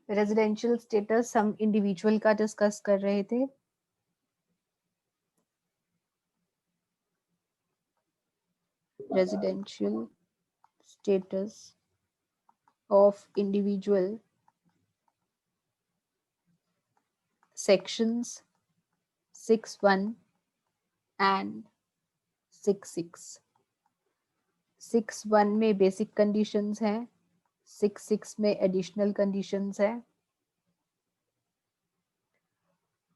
Residential status हम individual का discuss कर रहे थे। Residential status of individual, sections 6(1) and 6(6). 6(1) में बेसिक कंडीशंस हैं, 6(6) में एडिशनल कंडीशंस है।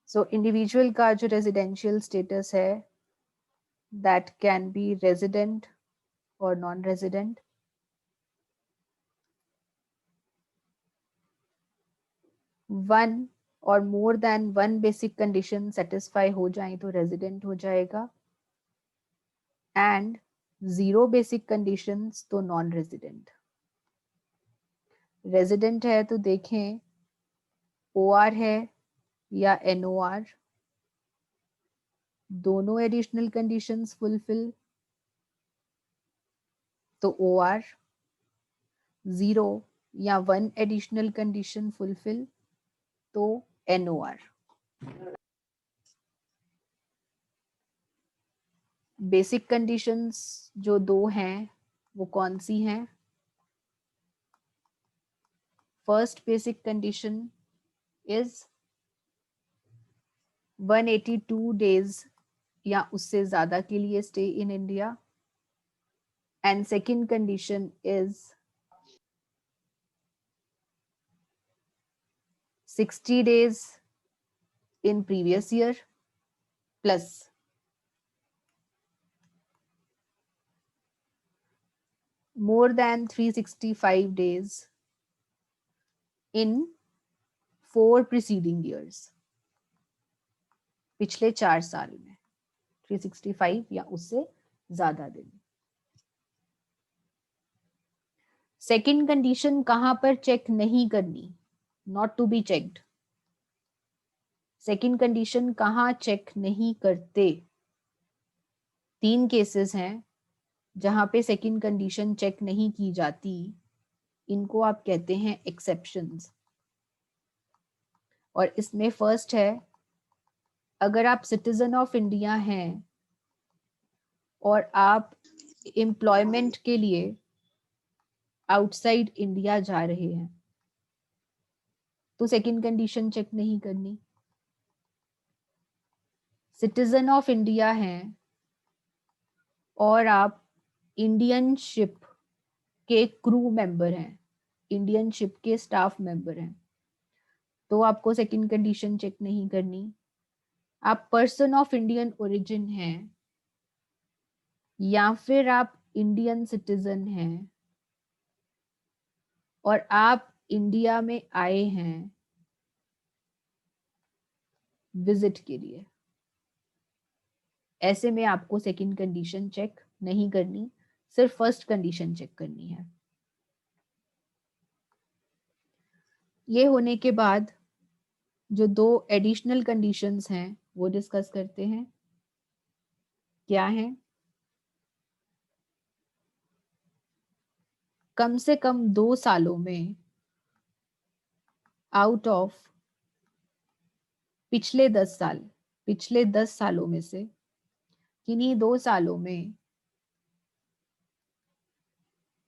सो इंडिविजुअल का जो रेजिडेंशियल स्टेटस है, दैट कैन बी रेजिडेंट और नॉन रेजिडेंट। वन और more than one basic condition satisfy हो जाए तो रेजिडेंट हो जाएगा, एंड 0 बेसिक कंडीशंस तो नॉन रेजिडेंट। रेजिडेंट है तो देखें OR है या NOR, दोनों एडिशनल कंडीशंस फुलफिल तो OR, 0 या 1 एडिशनल कंडीशन फुलफिल तो NOR। बेसिक कंडीशंस जो 2 हैं वो कौन सी हैं? First basic condition is 182 days या उससे ज्यादा के लिए stay in India, and second condition is 60 days in previous year plus more than 365 days in 4 preceding years, पिछले 4 साल में 365 या उससे ज्यादा दिन। सेकेंड कंडीशन कहां पर चेक नहीं करनी, not to be checked. Second condition कहां चेक नहीं करते? 3 केसेस हैं जहां पे सेकेंड कंडीशन चेक नहीं की जाती, इनको आप कहते हैं एक्सेप्शंस। और इसमें फर्स्ट है, अगर आप सिटीजन ऑफ इंडिया हैं और आप एम्प्लॉयमेंट के लिए आउटसाइड इंडिया जा रहे हैं तो सेकंड कंडीशन चेक नहीं करनी। सिटीजन ऑफ इंडिया हैं और आप इंडियन शिप के क्रू मेंबर हैं, इंडियन शिप के स्टाफ मेंबर हैं, तो आपको सेकंड कंडीशन चेक नहीं करनी। आप पर्सन ऑफ इंडियन ओरिजिन हैं या फिर आप इंडियन सिटीजन हैं और आप इंडिया में आए हैं विजिट के लिए, ऐसे में आपको सेकंड कंडीशन चेक नहीं करनी, सिर्फ फर्स्ट कंडीशन चेक करनी है। ये होने के बाद जो 2 एडिशनल कंडीशंस हैं वो डिस्कस करते हैं। क्या है? कम से कम 2 सालों में आउट ऑफ पिछले 10 सालों में से किन्हीं 2 सालों में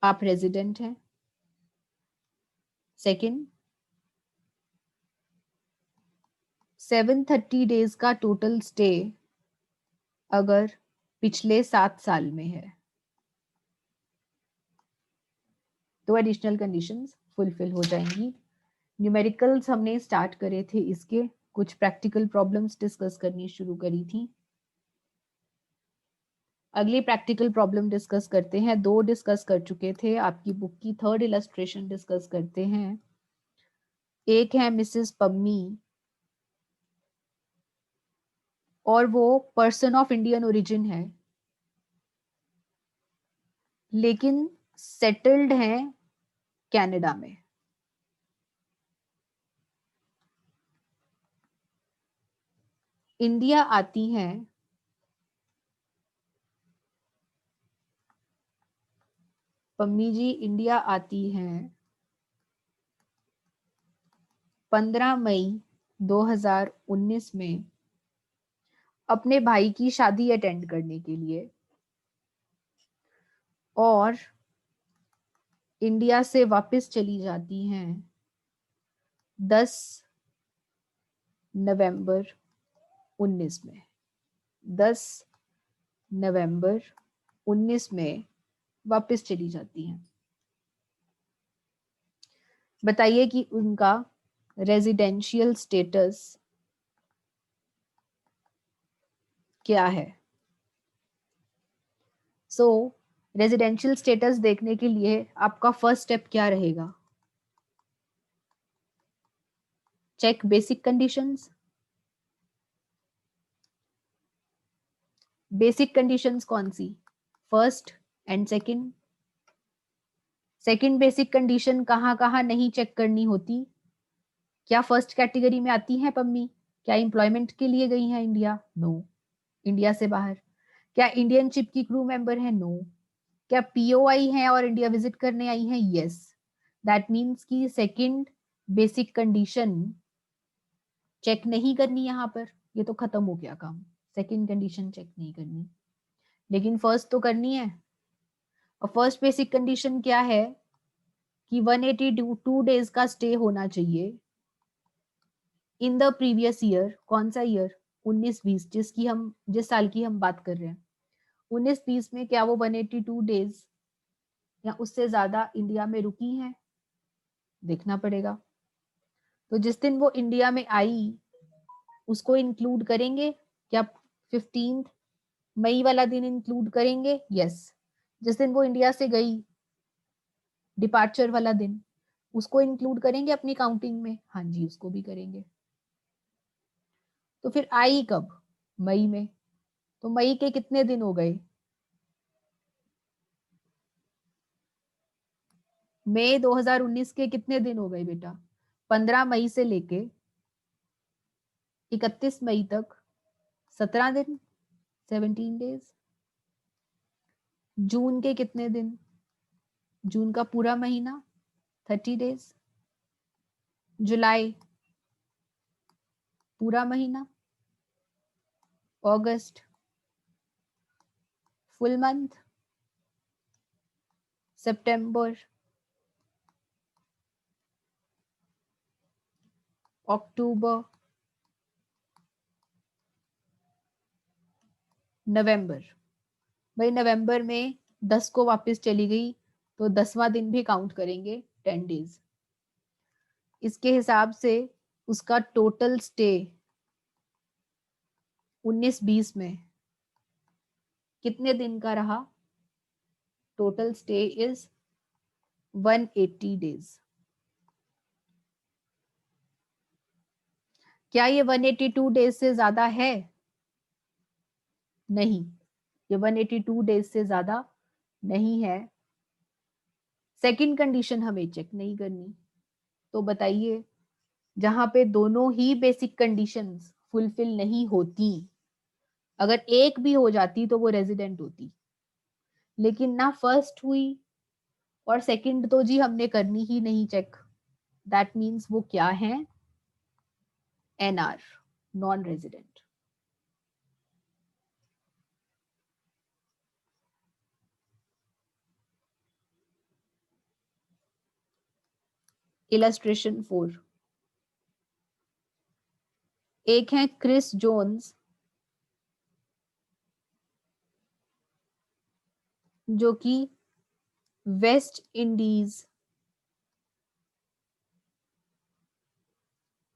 आप रेजिडेंट हैं। सेकंड, 730 डेज का टोटल स्टे अगर पिछले 7 साल में है तो एडिशनल कंडीशंस फुलफिल हो जाएंगी। न्यूमेरिकल्स हमने स्टार्ट करे थे, इसके कुछ प्रैक्टिकल प्रॉब्लम्स डिस्कस करनी शुरू करी थी। अगली प्रैक्टिकल प्रॉब्लम डिस्कस करते हैं। 2 डिस्कस कर चुके थे, आपकी बुक की 3rd इलस्ट्रेशन डिस्कस करते हैं। एक है मिसेस पम्मी और वो पर्सन ऑफ इंडियन ओरिजिन है लेकिन सेटल्ड है कनाडा में। इंडिया आती हैं पम्मी जी, इंडिया आती हैं 15 मई 2019 में अपने भाई की शादी अटेंड करने के लिए और इंडिया से वापस चली जाती हैं 10 नवंबर 19 में। 10 नवंबर 19 में वापस चली जाती हैं। बताइए कि उनका रेजिडेंशियल स्टेटस क्या है। सो रेजिडेंशियल स्टेटस देखने के लिए आपका फर्स्ट स्टेप क्या रहेगा? Check basic conditions. Basic conditions कौन सी? First and second. Second basic condition कहाँ कहाँ नहीं चेक करनी होती? क्या फर्स्ट कैटेगरी में आती हैं पम्मी? क्या एम्प्लॉयमेंट के लिए गई हैं इंडिया? नो। इंडिया से बाहर। क्या इंडियन शिप की क्रू मेंबर है? नो। क्या पीओआई है और इंडिया विजिट करने आई है? यस। दैट मीन्स कि सेकंड बेसिक कंडीशन चेक नहीं करनी यहाँ पर, ये तो खत्म हो गया काम। सेकंड कंडीशन चेक नहीं करनी, लेकिन फर्स्ट तो करनी है। और फर्स्ट बेसिक कंडीशन क्या है कि 182 डेज का स्टे होना चाहिए इन द प्रीवियस ईयर। कौन सा ईयर? 19-20, जिस साल की हम बात कर रहे हैं। 19-20 में क्या वो 182 डेज या उससे ज्यादा इंडिया में रुकी हैं? देखना पड़ेगा। तो जिस दिन वो इंडिया में आई उसको इंक्लूड करेंगे क्या? 15 मई वाला दिन इंक्लूड करेंगे? यस। जिस दिन वो इंडिया से गई, डिपार्चर वाला दिन, उसको इंक्लूड करेंगे अपनी काउंटिंग में? हाँ जी, उसको भी करेंगे। तो फिर आई कब? मई में। तो मई के कितने दिन हो गए? मई 2019 के कितने दिन हो गए बेटा? 15 मई से लेके 31 मई तक 17 दिन, 17 डेज। जून के कितने दिन? जून का पूरा महीना, 30 डेज। जुलाई पूरा महीना। अगस्त फुल मंथ। सितंबर, अक्टूबर, नवंबर। भाई नवंबर में 10 को वापस चली गई तो 10वां दिन भी काउंट करेंगे, 10 डेज। इसके हिसाब से उसका टोटल स्टे 19-20 में कितने दिन का रहा? Total stay is 180 days. क्या ये 182 डेज से ज्यादा है? नहीं, ये 182 डेज से ज्यादा नहीं है। सेकंड कंडीशन हमें चेक नहीं करनी। तो बताइए, जहां पे दोनों ही बेसिक कंडीशंस फुलफिल नहीं होती, अगर एक भी हो जाती तो वो रेजिडेंट होती, लेकिन ना फर्स्ट हुई और सेकंड तो जी हमने करनी ही नहीं चेक। दैट मीन्स वो क्या है? NR, non resident. इलस्ट्रेशन 4। एक है क्रिस जोन्स, जो कि वेस्ट इंडीज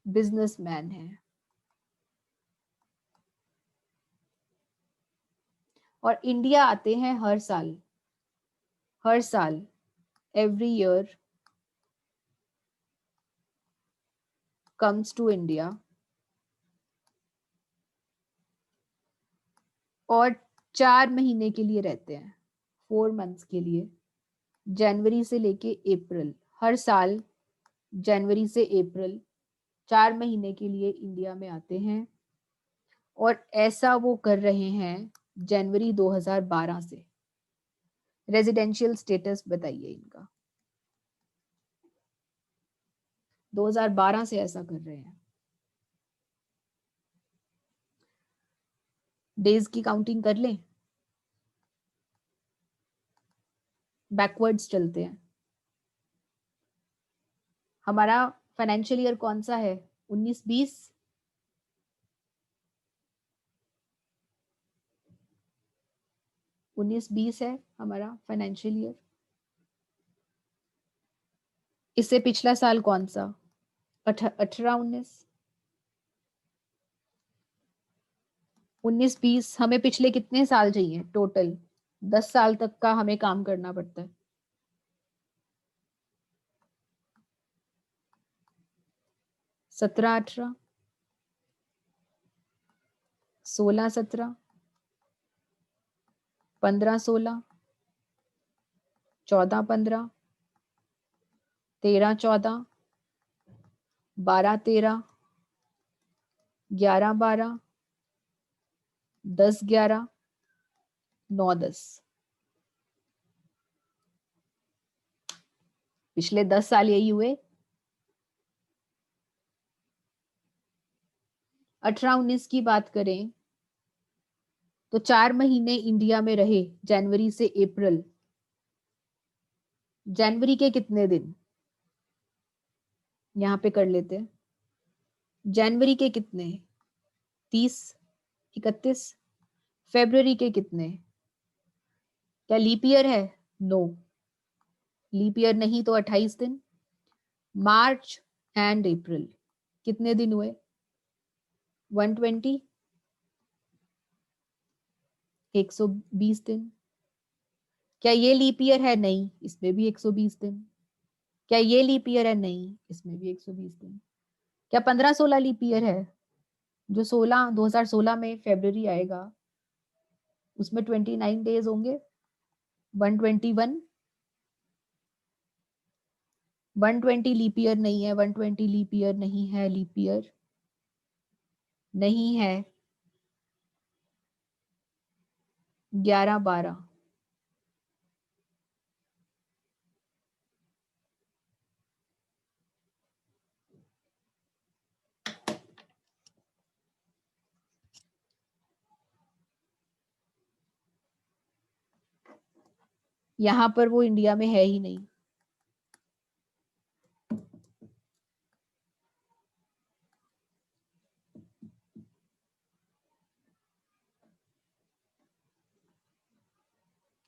बिजनेसमैन है और इंडिया आते हैं हर साल। हर साल, every year comes to India और 4 महीने के लिए रहते हैं, 4 मंथ्स के लिए। जनवरी से लेके अप्रैल, हर साल जनवरी से अप्रैल 4 महीने के लिए इंडिया में आते हैं और ऐसा वो कर रहे हैं जनवरी 2012 से। रेजिडेंशियल स्टेटस बताइए इनका। 2012 से ऐसा कर रहे हैं। डेज की काउंटिंग कर लें, बैकवर्ड्स चलते हैं। हमारा फाइनेंशियल ईयर कौन सा है? 19-20। 19-20 है हमारा फाइनेंशियल ईयर। इससे पिछला साल कौन सा? 18-19। 19-20 हमें पिछले कितने साल चाहिए टोटल? 10 साल तक का हमें काम करना पड़ता है। 17-18, 16-17, 15-16, 14-15, 13-14, 12-13, 11-12, 10-11, 9-10। पिछले 10 साल यही हुए। 18-19 की बात करें तो 4 महीने इंडिया में रहे, जनवरी से अप्रैल। जनवरी के कितने दिन यहाँ पे कर लेते हैं? जनवरी के कितने? 30, 31। फेब्रुवरी के कितने? क्या लीप ईयर है? नो, लीप ईयर नहीं तो 28 दिन। मार्च एंड अप्रैल कितने दिन हुए? 120, 120 दिन। क्या ये लीप ईयर है? नहीं, इसमें भी 120 दिन। क्या ये लीप ईयर है? नहीं, इसमें भी 120 दिन। क्या 15-16 लीप ईयर है? जो 2016 में फेब्रुवरी आएगा उसमें 29 डेज होंगे। 121, 120 लीप ईयर नहीं है, 120 लीप ईयर नहीं है, लीप ईयर नहीं है। 11-12, यहां पर वो इंडिया में है ही नहीं।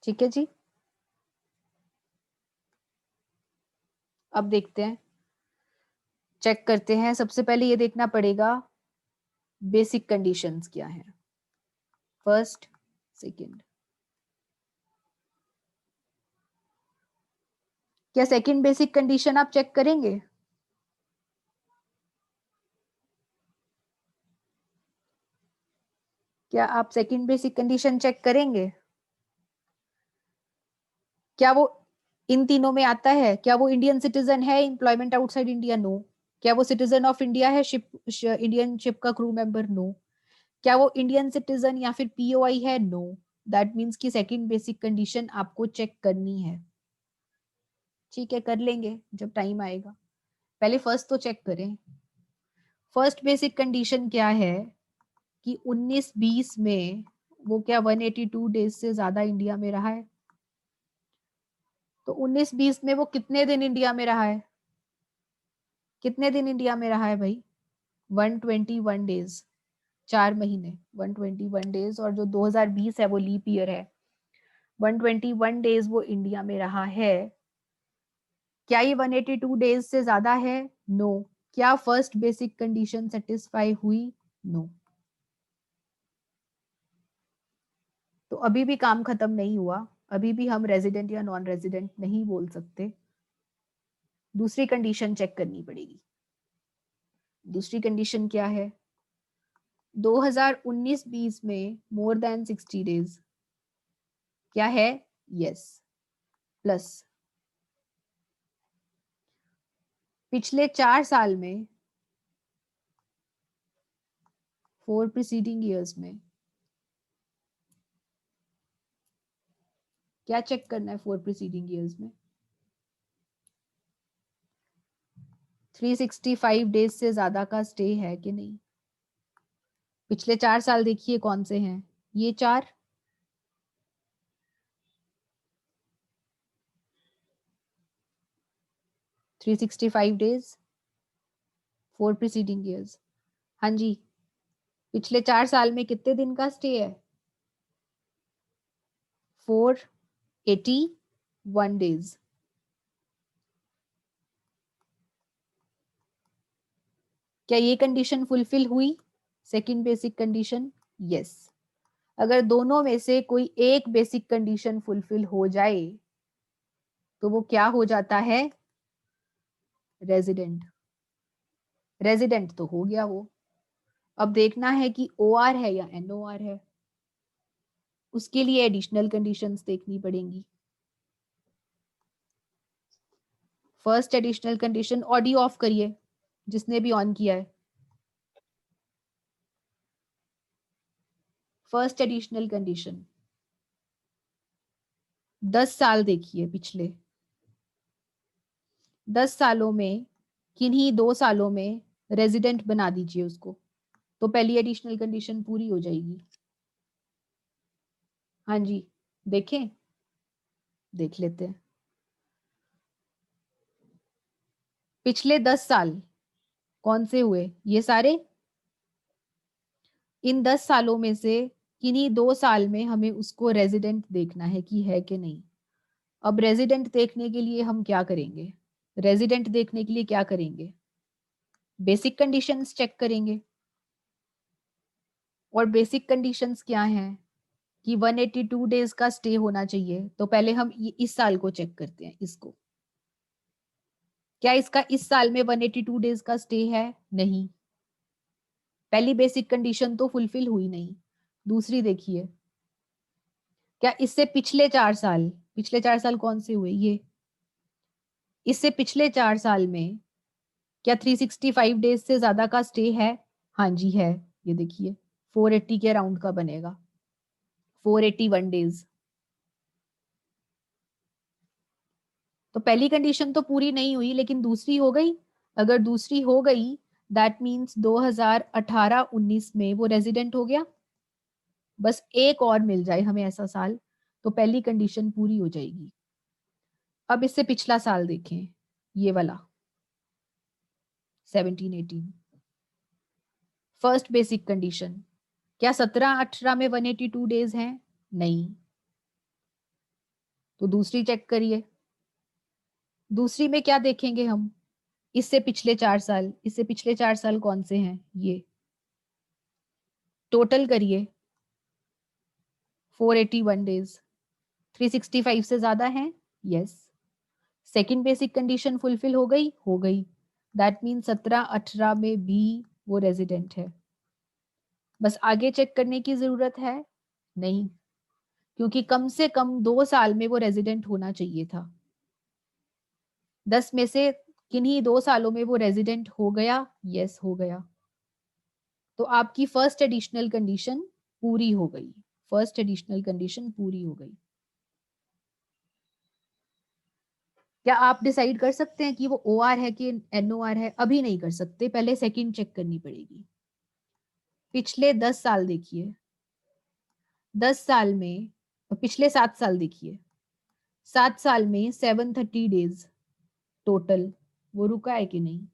ठीक है जी, अब देखते हैं, चेक करते हैं। सबसे पहले ये देखना पड़ेगा बेसिक कंडीशंस क्या है। First, second. क्या सेकंड बेसिक कंडीशन आप चेक करेंगे? क्या आप सेकंड बेसिक कंडीशन चेक करेंगे? क्या वो इन तीनों में आता है? क्या वो इंडियन सिटीजन है, एम्प्लॉयमेंट आउटसाइड इंडिया? नो। क्या वो सिटीजन ऑफ इंडिया है, शिप इंडियन शिप का क्रू मेंबर? नो। क्या वो इंडियन सिटीजन या फिर पीओआई है? नो। दैट मीन्स कि सेकंड बेसिक कंडीशन आपको चेक करनी है। ठीक है, कर लेंगे जब टाइम आएगा। पहले फर्स्ट तो चेक करें। फर्स्ट बेसिक कंडीशन क्या है कि 19-20 में वो क्या 182 डेज से ज्यादा इंडिया में रहा है? तो 19-20 में वो कितने दिन इंडिया में रहा है? कितने दिन इंडिया में रहा है भाई? 121 डेज, 4 महीने, 121 डेज। और जो 2020 है वो लीप ईयर है। 121 डेज वो इंडिया में रहा है। क्या ये 182 डेज से ज्यादा है? नो। क्या फर्स्ट बेसिक कंडीशन सेटिस्फाई हुई? नो। तो अभी भी काम खत्म नहीं हुआ, अभी भी हम रेजिडेंट या नॉन रेजिडेंट नहीं बोल सकते। दूसरी कंडीशन चेक करनी पड़ेगी। दूसरी कंडीशन क्या है? 2019-20 में मोर देन 60 डेज क्या है? यस। प्लस पिछले 4 साल में, 4 प्रीसीडिंग ईयर्स में क्या चेक करना है? 4 प्रीसीडिंग ईयर्स में 365 डेज से ज्यादा का स्टे है कि नहीं? पिछले 4 साल देखिए कौन से हैं, ये 4, 365 डेज 4 प्रीसीडिंग ईयर्स। हाँ जी, पिछले 4 साल में कितने दिन का स्टे है? 481 डेज। क्या ये कंडीशन फुलफिल हुई? Second basic condition, yes. अगर दोनों में से कोई एक बेसिक कंडीशन फुलफिल हो जाए तो वो क्या हो जाता है? रेजिडेंट। रेजिडेंट तो हो गया वो। अब देखना है कि OR है या NOR है, उसके लिए एडिशनल कंडीशंस देखनी पड़ेंगी। First additional condition, audio of करिए जिसने भी ऑन किया है। फर्स्ट एडिशनल कंडीशन, 10 साल देखिए पिछले 10 सालों में किन्हीं 2 सालों में रेजिडेंट बना दीजिए उसको, तो पहली एडिशनल कंडीशन पूरी हो जाएगी। हाँ जी, देखें, देख लेते हैं। पिछले 10 साल कौन से हुए? ये सारे। इन 10 सालों में से किन्हीं 2 साल में हमें उसको रेजिडेंट देखना है कि है कि नहीं। अब रेजिडेंट देखने के लिए हम क्या करेंगे? रेजिडेंट देखने के लिए क्या करेंगे? बेसिक कंडीशंस चेक करेंगे। और बेसिक कंडीशंस क्या हैं? कि 182 डेज का स्टे होना चाहिए। तो पहले हम इस साल को चेक करते हैं, इसको। क्या इसका इस साल में 182 डेज का स्टे है? नहीं। पहली बेसिक कंडीशन तो फुलफिल हुई नहीं। दूसरी देखिए, क्या इससे पिछले 4 साल, पिछले 4 साल कौन से हुए? ये। इससे पिछले 4 साल में क्या 365 डेज से ज्यादा का स्टे है? हाँ जी है। ये देखिए 480 के अराउंड का बनेगा, 481 डेज। तो पहली कंडीशन तो पूरी नहीं हुई, लेकिन दूसरी हो गई। अगर दूसरी हो गई, दैट मीन्स 2018-19 में वो रेजिडेंट हो गया। बस एक और मिल जाए हमें ऐसा साल, तो पहली कंडीशन पूरी हो जाएगी। अब इससे पिछला साल देखें, ये वाला 17-18। फर्स्ट बेसिक कंडीशन, क्या 17-18 में 182 डेज हैं? नहीं। तो दूसरी चेक करिए। दूसरी में क्या देखेंगे हम? इससे पिछले 4 साल, इससे पिछले 4 साल कौन से हैं? ये टोटल करिए, 481 डेज। 365 से ज्यादा हैं? Yes. Second basic condition fulfil हो गई? हो गई। दैट मीन 17-18 में भी वो रेजिडेंट है। बस आगे चेक करने की जरूरत है? नहीं, क्योंकि कम से कम 2 साल में वो रेजिडेंट होना चाहिए था। 10 में से किन्हीं 2 सालों में वो रेजिडेंट हो गया? यस, हो गया। तो आपकी फर्स्ट एडिशनल कंडीशन पूरी हो गई। फर्स्ट एडिशनल कंडीशन पूरी हो गई। क्या आप डिसाइड कर सकते हैं कि वो OR है कि NOR है? अभी नहीं कर सकते, पहले सेकंड चेक करनी पड़ेगी। पिछले 10 साल देखिए, 10 साल में, पिछले 7 साल देखिए, 7 साल में 730 डेज टोटल, वो रुका है कि नहीं?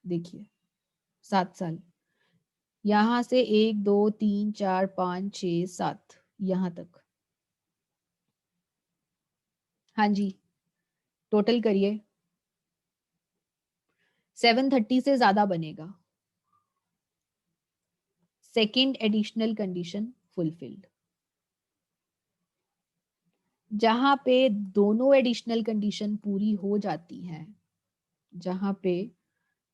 देखिए 7 साल, यहां से 1 2 3 4 5 6 7 यहां तक। हाँ जी, टोटल करिए, 730 से ज्यादा बनेगा। Second additional condition fulfilled. जहां पे दोनों एडिशनल कंडीशन पूरी हो जाती हैं, जहां पे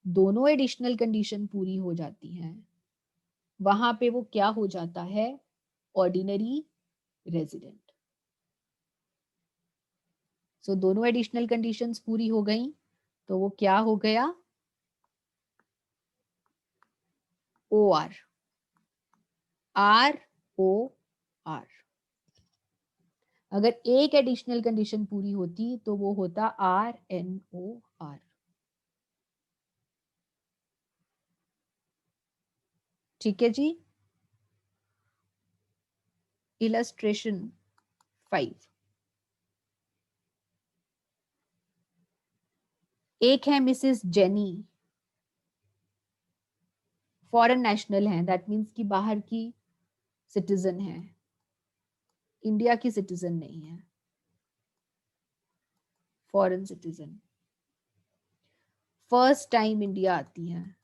दोनों एडिशनल कंडीशन पूरी हो जाती हैं, वहां पे वो क्या हो जाता है? Ordinary resident. सो दोनों एडिशनल कंडीशंस पूरी हो गई, तो वो क्या हो गया? OR, ROR। अगर एक एडिशनल कंडीशन पूरी होती तो वो होता RNOR। आर। ठीक है जी। इलस्ट्रेशन 5। एक है मिसेस जेनी, फॉरेन नेशनल है, दैट मीन्स कि बाहर की सिटीजन है, इंडिया की सिटीजन नहीं है, foreign citizen. First time India आती हैं,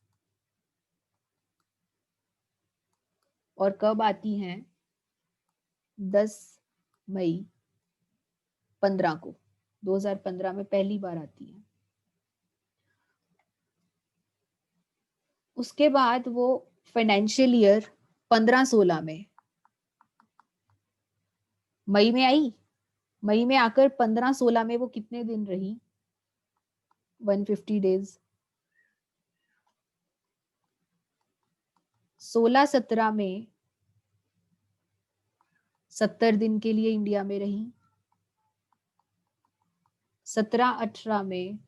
और कब आती हैं? 10 मई 15 को, 2015 में पहली बार आती है। उसके बाद वो फाइनेंशियल ईयर 15-16 में मई में आई। मई में आकर 15-16 में वो कितने दिन रही? 150 डेज। 16-17 में 70 दिन के लिए इंडिया में रही। 17-18 में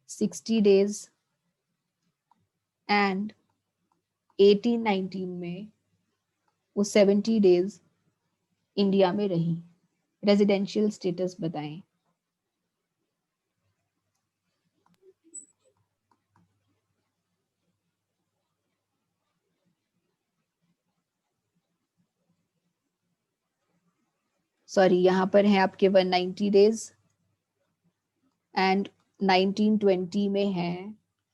60 डेज एंड 18-19 में वो 70 डेज इंडिया में रही। रेजिडेंशियल स्टेटस बताएं। सॉरी, यहां पर है आपके 190 डेज एंड 1920 में है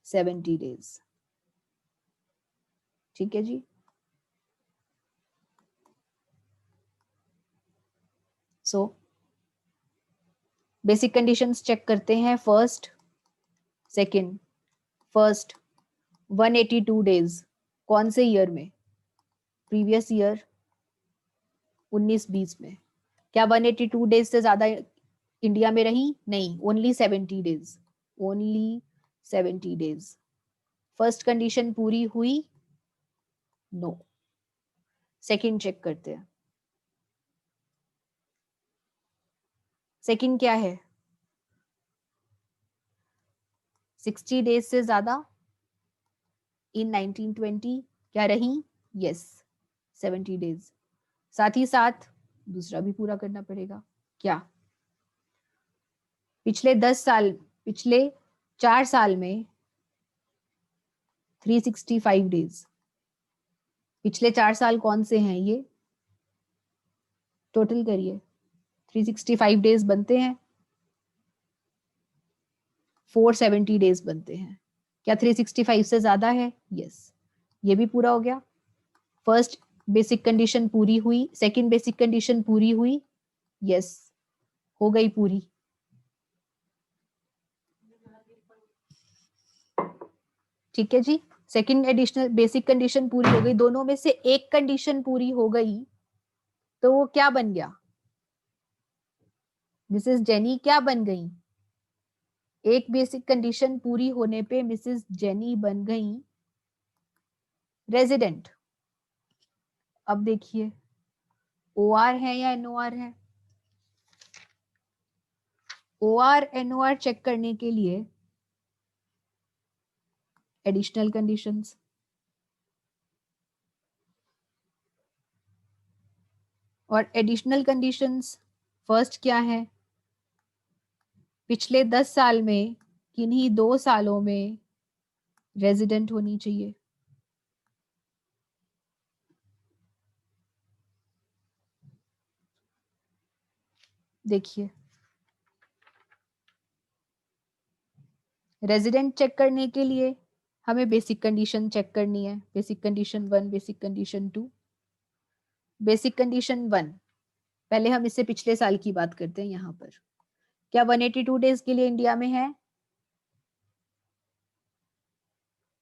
70 डेज। ठीक है जी। सो बेसिक कंडीशंस चेक करते हैं। फर्स्ट, सेकंड, फर्स्ट 182 डेज कौन से ईयर में? प्रीवियस ईयर 19-20 में। क्या 182 डेज से ज्यादा इंडिया में रही? नहीं, only 70 days, only 70 days. First condition पूरी हुई? नो। सेकंड चेक करते हैं। सेकंड क्या है? 60 डेज से ज्यादा इन 1920 क्या रही? Yes, 70 days. साथ ही साथ दूसरा भी पूरा करना पड़ेगा। क्या? पिछले 10 साल, पिछले 4 साल में 365 डेज। पिछले 4 साल कौन से हैं ये? टोटल करिए। 365 डेज बनते हैं, 470 डेज बनते हैं। क्या 365 से ज्यादा है? यस, ये भी पूरा हो गया। फर्स्ट बेसिक कंडीशन पूरी हुई, सेकंड बेसिक कंडीशन पूरी हुई, यस, हो गई पूरी। ठीक है जी। सेकंड एडिशनल बेसिक कंडीशन पूरी हो गई, दोनों में से एक कंडीशन पूरी हो गई, तो वो क्या बन गया? मिसेस जेनी क्या बन गई? एक बेसिक कंडीशन पूरी होने पे मिसेस जेनी बन गई रेजिडेंट। अब देखिए, ओआर है या एनओआर है? ओआर एनओआर चेक करने के लिए एडिशनल कंडीशंस, और एडिशनल कंडीशंस फर्स्ट क्या है? पिछले 10 साल में किन्हीं 2 सालों में रेजिडेंट होनी चाहिए। देखिए, रेजिडेंट चेक करने के लिए हमें बेसिक कंडीशन चेक करनी है। Basic condition 1, basic condition 2। Basic condition 1, पहले हम इससे पिछले साल की बात करते हैं। यहां पर क्या 182 डेज के लिए इंडिया में है?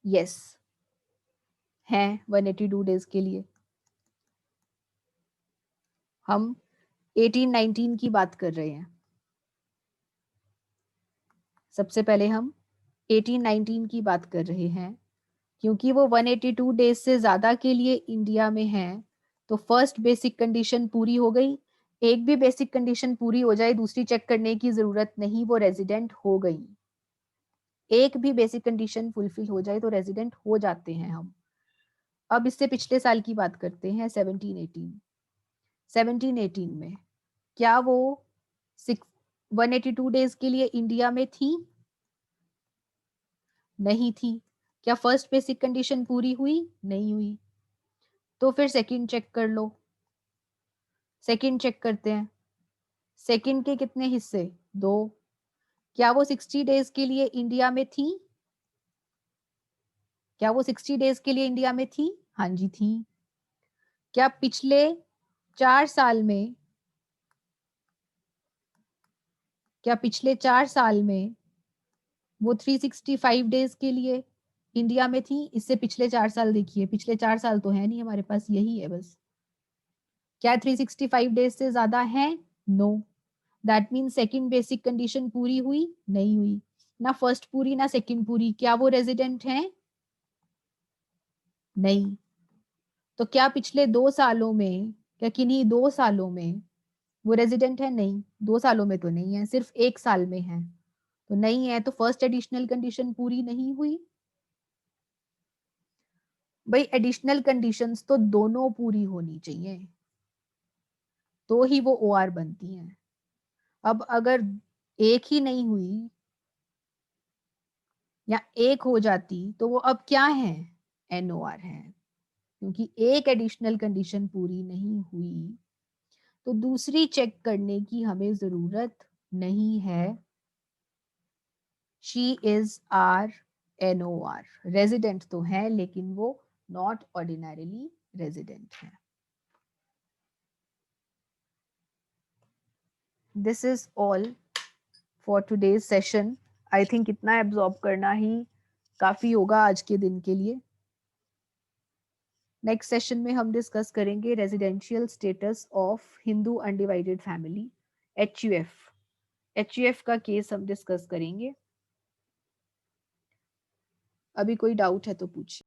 यस, है 182 डेज के लिए। हम 18-19 की बात कर रहे हैं। सबसे पहले हम 18-19 की बात कर रहे हैं, क्योंकि वो 182 डेज से ज्यादा के लिए इंडिया में है, तो फर्स्ट बेसिक कंडीशन पूरी हो गई। एक भी बेसिक कंडीशन पूरी हो जाए, दूसरी चेक करने की जरूरत नहीं, वो रेजिडेंट हो गई। एक भी बेसिक कंडीशन फुलफिल हो जाए तो रेजिडेंट हो जाते हैं हम। अब इससे पिछले साल की बात करते हैं, 17-18 में क्या वो 182 डेज के लिए इंडिया में थी? नहीं थी। क्या फर्स्ट बेसिक कंडीशन पूरी हुई? नहीं हुई। तो फिर सेकंड चेक कर लो। सेकंड चेक करते हैं। सेकंड के कितने हिस्से? 2। क्या वो 60 डेज के लिए इंडिया में थी? क्या वो 60 डेज के लिए इंडिया में थी? हाँ जी थी। क्या पिछले 4 साल में, क्या पिछले 4 साल में वो 365 डेज के लिए इंडिया में थी? इससे पिछले 4 साल देखिए, पिछले 4 साल तो है नहीं हमारे पास, यही है बस। क्या 365 डेज से ज्यादा है? No. That mean second basic condition पूरी हुई? नहीं हुई। ना फर्स्ट पूरी ना सेकंड पूरी। क्या वो रेजिडेंट हैं? नहीं। तो क्या पिछले 2 सालों में, क्या किन्हीं 2 सालों में वो रेजिडेंट है? नहीं, 2 सालों में तो नहीं है, सिर्फ 1 साल में है। तो नहीं है, तो फर्स्ट एडिशनल कंडीशन पूरी नहीं हुई। भाई एडिशनल कंडीशंस तो दोनों पूरी होनी चाहिए, तो ही वो ओआर बनती हैं। अब अगर एक ही नहीं हुई या एक हो जाती तो वो अब क्या है? एनओआर है। क्योंकि एक एडिशनल कंडीशन पूरी नहीं हुई तो दूसरी चेक करने की हमें जरूरत नहीं है। She is R NOR. Resident तो है लेकिन वो नॉट ऑर्डिनरीली रेजिडेंट है। This is all for today's session. I think इतना एब्जॉर्ब करना ही काफी होगा आज के दिन के लिए। नेक्स्ट सेशन में हम डिस्कस करेंगे residential status of Hindu undivided family, HUF। HUF का केस हम डिस्कस करेंगे। अभी कोई डाउट है तो पूछिए।